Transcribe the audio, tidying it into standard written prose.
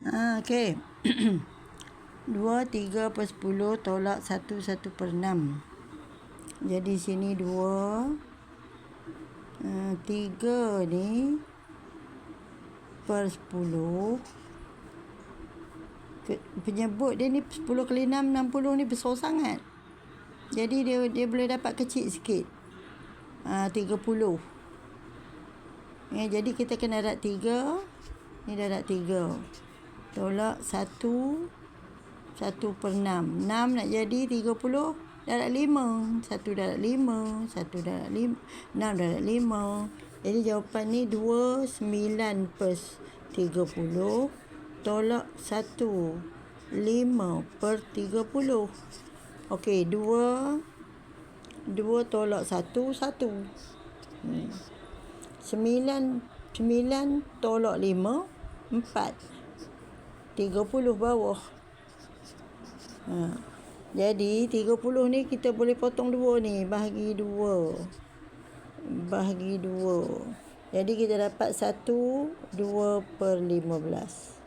Okey. 2, 3 per 10 tolak 1, 1 per 6. Jadi sini 2. 3 ni per 10. Penyebut dia ni 10 kali 6, 60 ni besar sangat. Jadi dia boleh dapat kecil sikit. 30. Jadi kita kena darat 3. Ni darat 3. Tolak 1, 1 per 6. 6 nak jadi 30, darat 5. 1 darat 5, 1 darat 5, 6 darat 5. Jadi jawapan ni 29 per 30 tolak 1, 5 per 30. Okey, 2 tolak 1, 1. 9 tolak 5, 4. 30 bawah. Jadi 30 ni kita boleh potong 2 ni, bahagi 2. Jadi kita dapat 1, 2 per 15.